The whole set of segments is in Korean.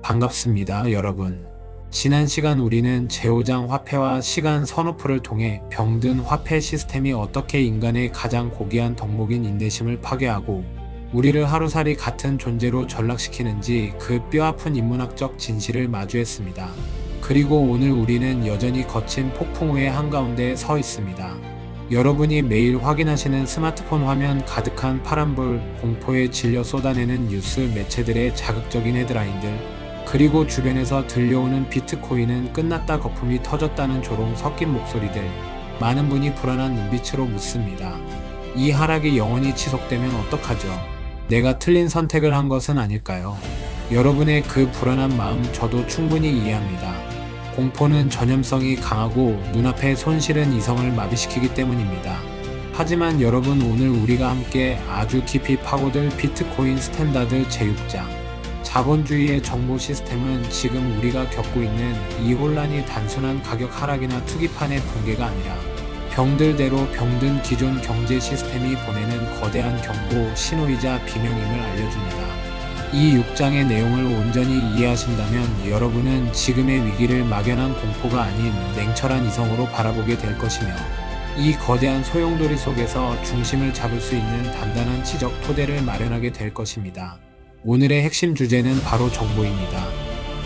반갑습니다, 여러분. 지난 시간 우리는 제오장 화폐와 시간 선호표를 통해 병든 화폐 시스템이 어떻게 인간의 가장 고귀한 덕목인 인내심을 파괴하고 우리를 하루살이 같은 존재로 전락시키는지 그 뼈아픈 인문학적 진실을 마주했습니다. 그리고 오늘 우리는 여전히 거친 폭풍우의 한가운데 서 있습니다. 여러분이 매일 확인하시는 스마트폰 화면 가득한 파란불, 공포에 질려 쏟아내는 뉴스 매체들의 자극적인 헤드라인들, 그리고 주변에서 들려오는 비트코인은 끝났다 거품이 터졌다는 조롱 섞인 목소리들, 많은 분이 불안한 눈빛으로 묻습니다. 이 하락이 영원히 지속되면 어떡하죠? 내가 틀린 선택을 한 것은 아닐까요? 여러분의 그 불안한 마음 저도 충분히 이해합니다. 공포는 전염성이 강하고 눈앞의 손실은 이성을 마비시키기 때문입니다. 하지만 여러분, 오늘 우리가 함께 아주 깊이 파고들 비트코인 스탠다드 제6장, 자본주의의 정보 시스템은 지금 우리가 겪고 있는 이 혼란이 단순한 가격 하락이나 투기판의 붕괴가 아니라 병들대로 병든 기존 경제 시스템이 보내는 거대한 경고 신호이자 비명임을 알려줍니다. 이 6장의 내용을 온전히 이해하신다면 여러분은 지금의 위기를 막연한 공포가 아닌 냉철한 이성으로 바라보게 될 것이며, 이 거대한 소용돌이 속에서 중심을 잡을 수 있는 단단한 지적 토대를 마련하게 될 것입니다. 오늘의 핵심 주제는 바로 정보입니다.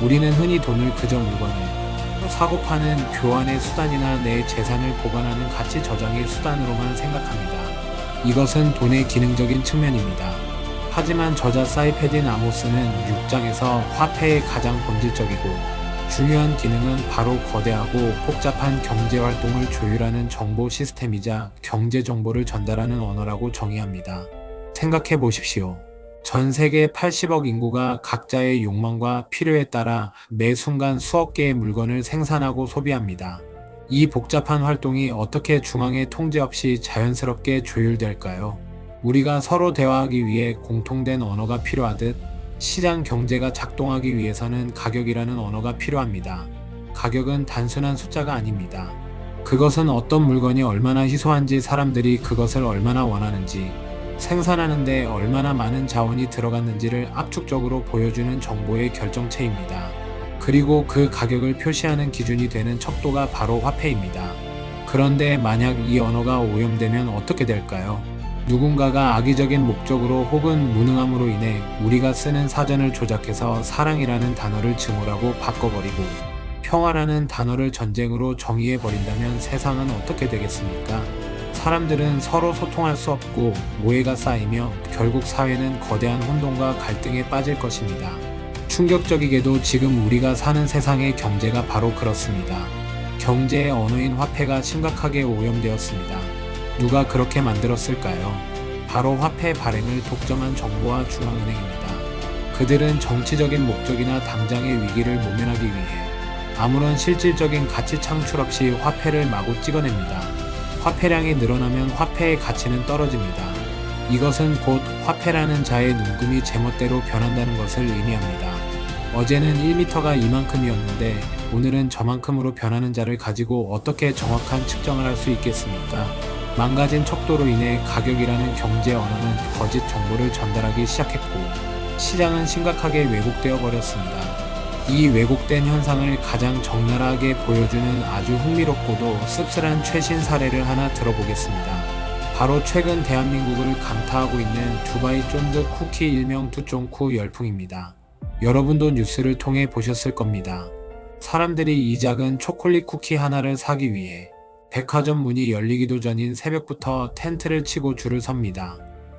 우리는 흔히 돈을 그저 물건을 사고 파는 교환의 수단이나 내 재산을 보관하는 가치 저장의 수단으로만 생각합니다. 이것은 돈의 기능적인 측면입니다. 하지만 저자 사이페딘 아모스는 6장에서 화폐의 가장 본질적이고 중요한 기능은 바로 거대하고 복잡한 경제활동을 조율하는 정보 시스템이자 경제 정보를 전달하는 언어라고 정의합니다. 생각해 보십시오. 전 세계 80억 인구가 각자의 욕망과 필요에 따라 매 순간 수억 개의 물건을 생산하고 소비합니다. 이 복잡한 활동이 어떻게 중앙의 통제 없이 자연스럽게 조율될까요? 우리가 서로 대화하기 위해 공통된 언어가 필요하듯 시장 경제가 작동하기 위해서는 가격이라는 언어가 필요합니다. 가격은 단순한 숫자가 아닙니다. 그것은 어떤 물건이 얼마나 희소한지, 사람들이 그것을 얼마나 원하는지, 생산하는데 얼마나 많은 자원이 들어갔는지를 압축적으로 보여주는 정보의 결정체입니다. 그리고 그 가격을 표시하는 기준이 되는 척도가 바로 화폐입니다. 그런데 만약 이 언어가 오염되면 어떻게 될까요? 누군가가 악의적인 목적으로 혹은 무능함으로 인해 우리가 쓰는 사전을 조작해서 사랑이라는 단어를 증오라고 바꿔버리고 평화라는 단어를 전쟁으로 정의해버린다면 세상은 어떻게 되겠습니까? 사람들은 서로 소통할 수 없고 오해가 쌓이며 결국 사회는 거대한 혼돈과 갈등에 빠질 것입니다. 충격적이게도 지금 우리가 사는 세상의 경제가 바로 그렇습니다. 경제의 언어인 화폐가 심각하게 오염되었습니다. 누가 그렇게 만들었을까요? 바로 화폐 발행을 독점한 정부와 중앙은행입니다. 그들은 정치적인 목적이나 당장의 위기를 모면하기 위해 아무런 실질적인 가치 창출 없이 화폐를 마구 찍어냅니다. 화폐량이 늘어나면 화폐의 가치는 떨어집니다. 이것은 곧 화폐라는 자의 눈금이 제멋대로 변한다는 것을 의미합니다. 어제는 1m가 이만큼이었는데 오늘은 저만큼으로 변하는 자를 가지고 어떻게 정확한 측정을 할 수 있겠습니까? 망가진 척도로 인해 가격이라는 경제 언어는 거짓 정보를 전달하기 시작했고 시장은 심각하게 왜곡되어 버렸습니다. 이 왜곡된 현상을 가장 적나라하게 보여주는 아주 흥미롭고도 씁쓸한 최신 사례를 하나 들어보겠습니다. 바로 최근 대한민국을 강타하고 있는 두바이 쫀득 쿠키 일명 두쫑쿠 열풍입니다. 여러분도 뉴스를 통해 보셨을 겁니다. 사람들이 이 작은 초콜릿 쿠키 하나를 사기 위해 백화점 문이 열리기도 전인 새벽부터 텐트를 치고 줄을 섭니다.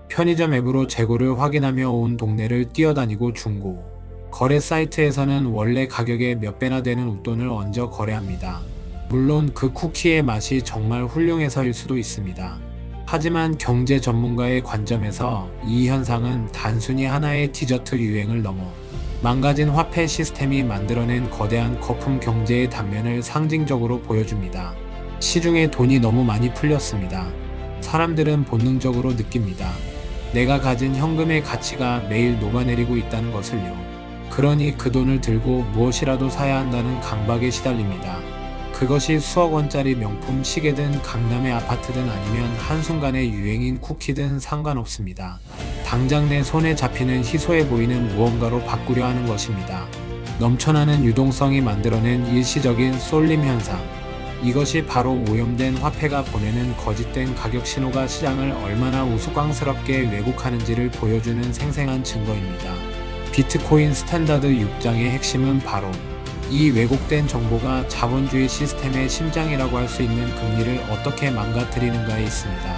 편의점 앱으로 재고를 확인하며 온 동네를 뛰어다니고 중고, 거래 사이트에서는 원래 가격의 몇 배나 되는 웃돈을 얹어 거래합니다. 물론 그 쿠키의 맛이 정말 훌륭해서일 수도 있습니다. 하지만 경제 전문가의 관점에서 이 현상은 단순히 하나의 디저트 유행을 넘어 망가진 화폐 시스템이 만들어낸 거대한 거품 경제의 단면을 상징적으로 보여줍니다. 시중에 돈이 너무 많이 풀렸습니다. 사람들은 본능적으로 느낍니다. 내가 가진 현금의 가치가 매일 녹아내리고 있다는 것을요. 그러니 그 돈을 들고 무엇이라도 사야 한다는 강박에 시달립니다. 그것이 수억 원짜리 명품 시계든 강남의 아파트든 아니면 한순간의 유행인 쿠키든 상관없습니다. 당장 내 손에 잡히는 희소해 보이는 무언가로 바꾸려 하는 것입니다. 넘쳐나는 유동성이 만들어낸 일시적인 쏠림 현상. 이것이 바로 오염된 화폐가 보내는 거짓된 가격 신호가 시장을 얼마나 우스꽝스럽게 왜곡하는지를 보여주는 생생한 증거입니다. 비트코인 스탠다드 6장의 핵심은 바로 이 왜곡된 정보가 자본주의 시스템의 심장이라고 할 수 있는 금리를 어떻게 망가뜨리는가에 있습니다.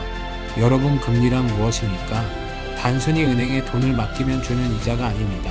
여러분, 금리란 무엇입니까? 단순히 은행에 돈을 맡기면 주는 이자가 아닙니다.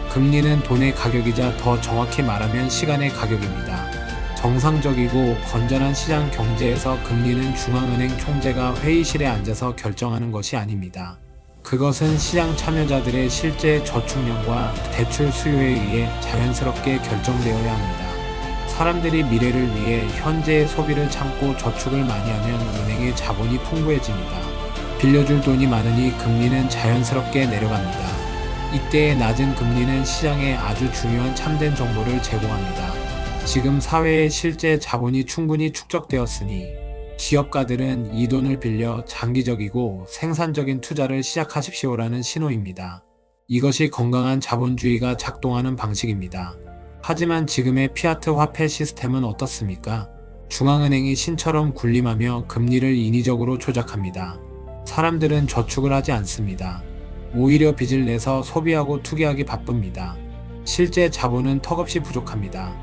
금리는 돈의 가격이자 더 정확히 말하면 시간의 가격입니다. 정상적이고 건전한 시장 경제에서 금리는 중앙은행 총재가 회의실에 앉아서 결정하는 것이 아닙니다. 그것은 시장 참여자들의 실제 저축량과 대출 수요에 의해 자연스럽게 결정되어야 합니다. 사람들이 미래를 위해 현재의 소비를 참고 저축을 많이 하면 은행의 자본이 풍부해집니다. 빌려줄 돈이 많으니 금리는 자연스럽게 내려갑니다. 이때의 낮은 금리는 시장에 아주 중요한 참된 정보를 제공합니다. 지금 사회에 실제 자본이 충분히 축적되었으니 기업가들은 이 돈을 빌려 장기적이고 생산적인 투자를 시작하십시오라는 신호입니다. 이것이 건강한 자본주의가 작동하는 방식입니다. 하지만 지금의 피아트 화폐 시스템은 어떻습니까? 중앙은행이 신처럼 군림하며 금리를 인위적으로 조작합니다. 사람들은 저축을 하지 않습니다. 오히려 빚을 내서 소비하고 투기하기 바쁩니다. 실제 자본은 턱없이 부족합니다.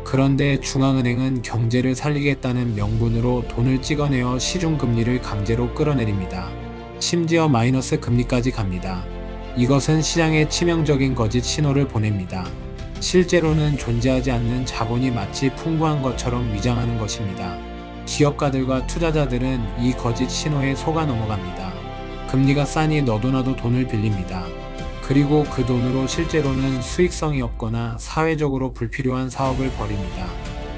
그런데 중앙은행은 경제를 살리겠다는 명분으로 돈을 찍어내어 시중금리를 강제로 끌어내립니다. 심지어 마이너스 금리까지 갑니다. 이것은 시장에 치명적인 거짓 신호를 보냅니다. 실제로는 존재하지 않는 자본이 마치 풍부한 것처럼 위장하는 것입니다. 기업가들과 투자자들은 이 거짓 신호에 속아 넘어갑니다. 금리가 싸니 너도나도 돈을 빌립니다. 그리고 그 돈으로 실제로는 수익성이 없거나 사회적으로 불필요한 사업을 벌입니다.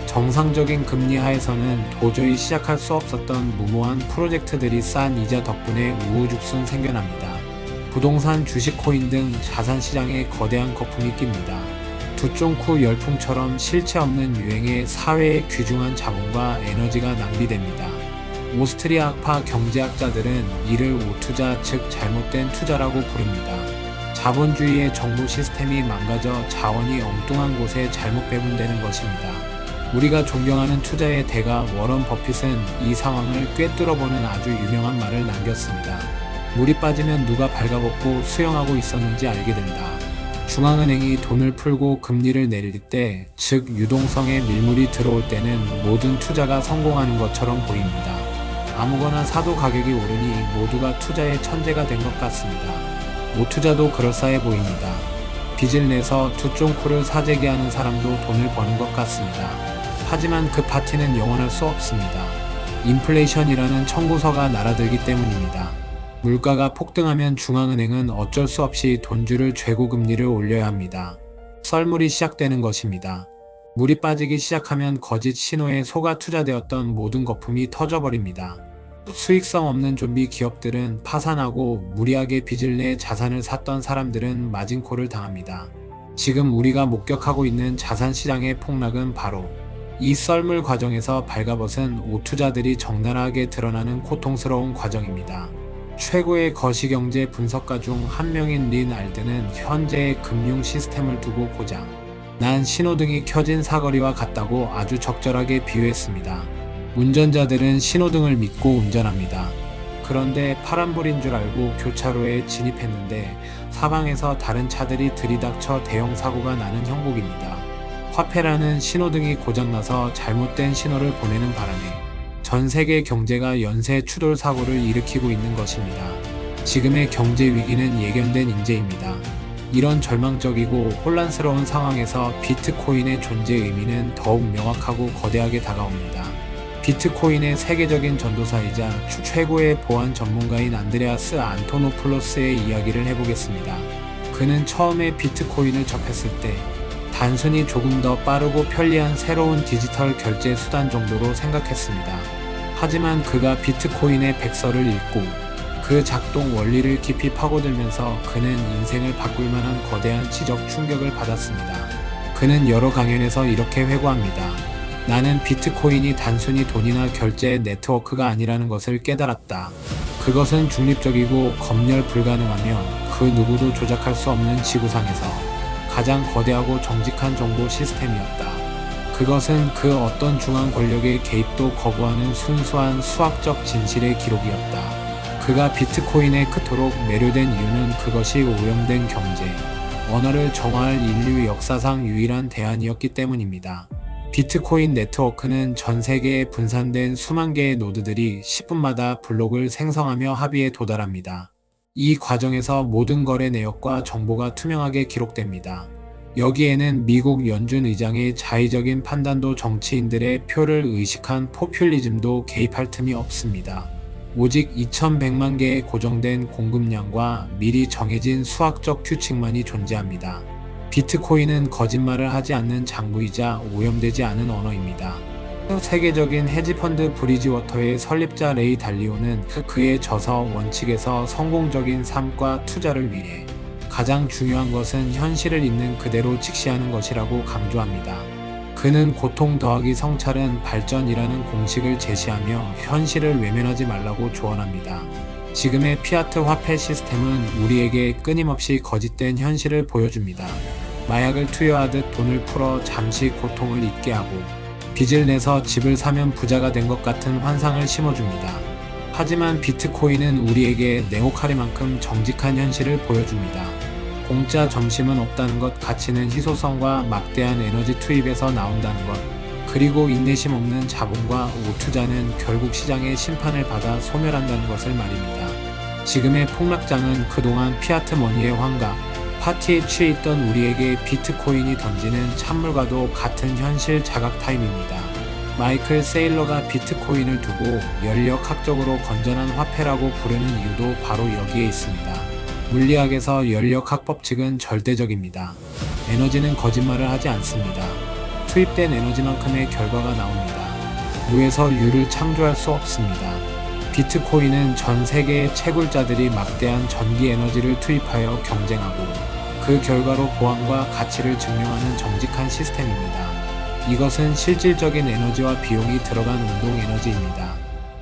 정상적인 금리 하에서는 도저히 시작할 수 없었던 무모한 프로젝트들이 싼 이자 덕분에 우후죽순 생겨납니다. 부동산, 주식, 코인 등 자산 시장에 거대한 거품이 낍니다. 두쫑쿠 열풍처럼 실체 없는 유행에 사회의 귀중한 자본과 에너지가 낭비됩니다. 오스트리아파 경제학자들은 이를 오투자, 즉 잘못된 투자라고 부릅니다. 자본주의의 정부 시스템이 망가져 자원이 엉뚱한 곳에 잘못 배분되는 것입니다. 우리가 존경하는 투자의 대가 워런 버핏은 이 상황을 꿰뚫어보는 아주 유명한 말을 남겼습니다. 물이 빠지면 누가 발가벗고 수영하고 있었는지 알게 된다. 중앙은행이 돈을 풀고 금리를 내릴 때, 즉 유동성에 밀물이 들어올 때는 모든 투자가 성공하는 것처럼 보입니다. 아무거나 사도 가격이 오르니 모두가 투자의 천재가 된 것 같습니다. 오투자도 그럴싸해 보입니다. 빚을 내서 두쫑쿠를 사재기 하는 사람도 돈을 버는 것 같습니다. 하지만 그 파티는 영원할 수 없습니다. 인플레이션이라는 청구서가 날아들기 때문입니다. 물가가 폭등하면 중앙은행은 어쩔 수 없이 돈줄을 죄고 금리를 올려야 합니다. 썰물이 시작되는 것입니다. 물이 빠지기 시작하면 거짓 신호에 속아 투자되었던 모든 거품이 터져버립니다. 수익성 없는 좀비 기업들은 파산하고 무리하게 빚을 내 자산을 샀던 사람들은 마진콜을 당합니다. 지금 우리가 목격하고 있는 자산 시장의 폭락은 바로 이 썰물 과정에서 발가벗은 오투자들이 적나라하게 드러나는 고통스러운 과정입니다. 최고의 거시경제 분석가 중 한 명인 린 알드는 현재의 금융 시스템을 두고 고장 난 신호등이 켜진 사거리와 같다고 아주 적절하게 비유했습니다. 운전자들은 신호등을 믿고 운전합니다. 그런데 파란불인 줄 알고 교차로에 진입했는데 사방에서 다른 차들이 들이닥쳐 대형 사고가 나는 형국입니다. 화폐라는 신호등이 고장나서 잘못된 신호를 보내는 바람에 전 세계 경제가 연쇄 추돌 사고를 일으키고 있는 것입니다. 지금의 경제 위기는 예견된 인재입니다. 이런 절망적이고 혼란스러운 상황에서 비트코인의 존재 의미는 더욱 명확하고 거대하게 다가옵니다. 비트코인의 세계적인 전도사이자 최고의 보안 전문가인 안드레아스 안토노플로스의 이야기를 해보겠습니다. 그는 처음에 비트코인을 접했을 때 단순히 조금 더 빠르고 편리한 새로운 디지털 결제 수단 정도로 생각했습니다. 하지만 그가 비트코인의 백서를 읽고 그 작동 원리를 깊이 파고들면서 그는 인생을 바꿀 만한 거대한 지적 충격을 받았습니다. 그는 여러 강연에서 이렇게 회고합니다. 나는 비트코인이 단순히 돈이나 결제 네트워크가 아니라는 것을 깨달았다. 그것은 중립적이고 검열 불가능하며 그 누구도 조작할 수 없는 지구상에서 가장 거대하고 정직한 정보 시스템이었다. 그것은 그 어떤 중앙 권력의 개입도 거부하는 순수한 수학적 진실의 기록이었다. 그가 비트코인에 그토록 매료된 이유는 그것이 오염된 경제, 언어를 정화할 인류 역사상 유일한 대안이었기 때문입니다. 비트코인 네트워크는 전 세계에 분산된 수만 개의 노드들이 10분마다 블록을 생성하며 합의에 도달합니다. 이 과정에서 모든 거래 내역과 정보가 투명하게 기록됩니다. 여기에는 미국 연준 의장의 자의적인 판단도 정치인들의 표를 의식한 포퓰리즘도 개입할 틈이 없습니다. 오직 2100만 개의 고정된 공급량과 미리 정해진 수학적 규칙만이 존재합니다. 비트코인은 거짓말을 하지 않는 장부이자 오염되지 않은 언어입니다. 세계적인 헤지펀드 브리지워터의 설립자 레이 달리오는 그의 저서 원칙에서 성공적인 삶과 투자를 위해 가장 중요한 것은 현실을 있는 그대로 직시하는 것이라고 강조합니다. 그는 고통 더하기 성찰은 발전이라는 공식을 제시하며 현실을 외면하지 말라고 조언합니다. 지금의 피아트 화폐 시스템은 우리에게 끊임없이 거짓된 현실을 보여줍니다. 마약을 투여하듯 돈을 풀어 잠시 고통을 잊게 하고 빚을 내서 집을 사면 부자가 된 것 같은 환상을 심어줍니다. 하지만 비트코인은 우리에게 냉혹하리만큼 정직한 현실을 보여줍니다. 공짜 점심은 없다는 것, 가치는 희소성과 막대한 에너지 투입에서 나온다는 것, 그리고 인내심 없는 자본과 오투자는 결국 시장의 심판을 받아 소멸한다는 것을 말입니다. 지금의 폭락장은 그동안 피아트 머니의 환각, 파티에 취해 있던 우리에게 비트코인이 던지는 찬물과도 같은 현실 자각 타임입니다. 마이클 세일러가 비트코인을 두고 연력학적으로 건전한 화폐라고 부르는 이유도 바로 여기에 있습니다. 물리학에서 연력학 법칙은 절대적입니다. 에너지는 거짓말을 하지 않습니다. 투입된 에너지만큼의 결과가 나옵니다. 무에서 유를 창조할 수 없습니다. 비트코인은 전 세계의 채굴자들이 막대한 전기 에너지를 투입하여 경쟁하고 그 결과로 보안과 가치를 증명하는 정직한 시스템입니다. 이것은 실질적인 에너지와 비용이 들어간 운동 에너지입니다.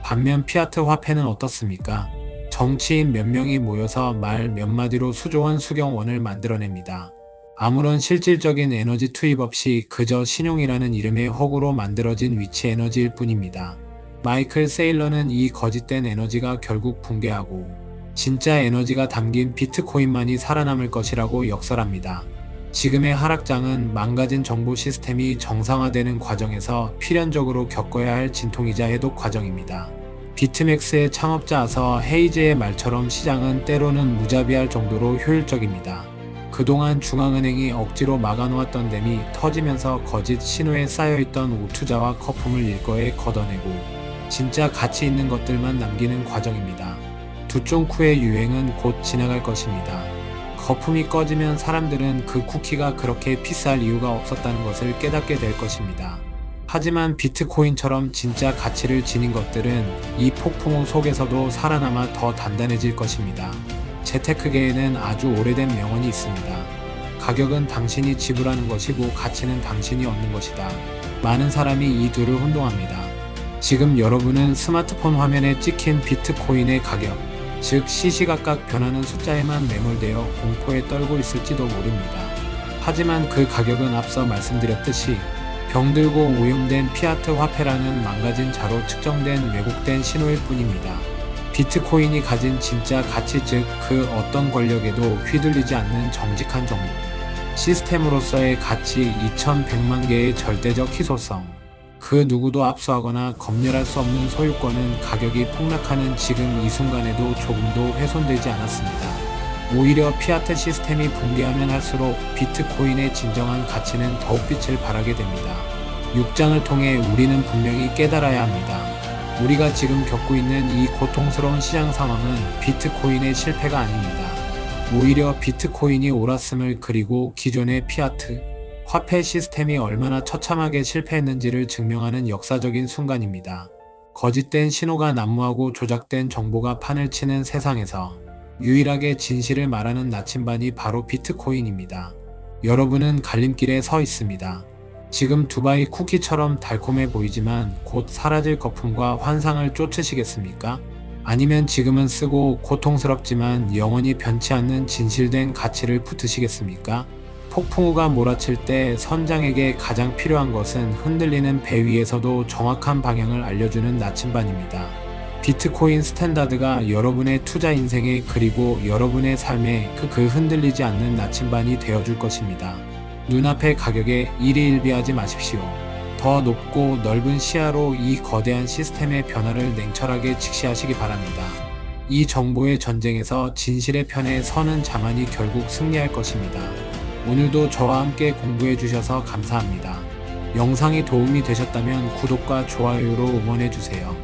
반면 피아트 화폐는 어떻습니까? 정치인 몇 명이 모여서 말 몇 마디로 수조원 수경원을 만들어냅니다. 아무런 실질적인 에너지 투입 없이 그저 신용이라는 이름의 허구로 만들어진 위치 에너지일 뿐입니다. 마이클 세일러는 이 거짓된 에너지가 결국 붕괴하고 진짜 에너지가 담긴 비트코인만이 살아남을 것이라고 역설합니다. 지금의 하락장은 망가진 정보 시스템이 정상화되는 과정에서 필연적으로 겪어야 할 진통이자 해독 과정입니다. 비트맥스의 창업자 아서 헤이즈의 말처럼 시장은 때로는 무자비할 정도로 효율적입니다. 그동안 중앙은행이 억지로 막아놓았던 댐이 터지면서 거짓 신호에 쌓여있던 오투자와 거품을 일거에 걷어내고 진짜 가치 있는 것들만 남기는 과정입니다. 두 쪽 후의 유행은 곧 지나갈 것입니다. 거품이 꺼지면 사람들은 그 쿠키가 그렇게 비쌀 이유가 없었다는 것을 깨닫게 될 것입니다. 하지만 비트코인처럼 진짜 가치를 지닌 것들은 이 폭풍우 속에서도 살아남아 더 단단해질 것입니다. 재테크계에는 아주 오래된 명언이 있습니다. 가격은 당신이 지불하는 것이고 가치는 당신이 얻는 것이다. 많은 사람이 이 둘을 혼동합니다. 지금 여러분은 스마트폰 화면에 찍힌 비트코인의 가격, 즉 시시각각 변하는 숫자에만 매몰되어 공포에 떨고 있을지도 모릅니다. 하지만 그 가격은 앞서 말씀드렸듯이 병들고 오염된 피아트 화폐라는 망가진 자로 측정된 왜곡된 신호일 뿐입니다. 비트코인이 가진 진짜 가치, 즉 그 어떤 권력에도 휘둘리지 않는 정직한 정보, 시스템으로서의 가치, 2100만 개의 절대적 희소성, 그 누구도 압수하거나 검열할 수 없는 소유권은 가격이 폭락하는 지금 이 순간에도 조금도 훼손되지 않았습니다. 오히려 피아트 시스템이 붕괴하면 할수록 비트코인의 진정한 가치는 더욱 빛을 발하게 됩니다. 6장을 통해 우리는 분명히 깨달아야 합니다. 우리가 지금 겪고 있는 이 고통스러운 시장 상황은 비트코인의 실패가 아닙니다. 오히려 비트코인이 옳았음을, 그리고 기존의 피아트 화폐 시스템이 얼마나 처참하게 실패했는지를 증명하는 역사적인 순간입니다. 거짓된 신호가 난무하고 조작된 정보가 판을 치는 세상에서 유일하게 진실을 말하는 나침반이 바로 비트코인입니다. 여러분은 갈림길에 서 있습니다. 지금 두바이 쿠키처럼 달콤해 보이지만 곧 사라질 거품과 환상을 쫓으시겠습니까? 아니면 지금은 쓰고 고통스럽지만 영원히 변치 않는 진실된 가치를 붙으시겠습니까? 폭풍우가 몰아칠 때 선장에게 가장 필요한 것은 흔들리는 배 위에서도 정확한 방향을 알려주는 나침반입니다. 비트코인 스탠다드가 여러분의 투자 인생에 그리고 여러분의 삶에 그 흔들리지 않는 나침반이 되어줄 것입니다. 눈앞의 가격에 일희일비하지 마십시오. 더 높고 넓은 시야로 이 거대한 시스템의 변화를 냉철하게 직시하시기 바랍니다. 이 정보의 전쟁에서 진실의 편에 서는 자만이 결국 승리할 것입니다. 오늘도 저와 함께 공부해 주셔서 감사합니다. 영상이 도움이 되셨다면 구독과 좋아요로 응원해 주세요.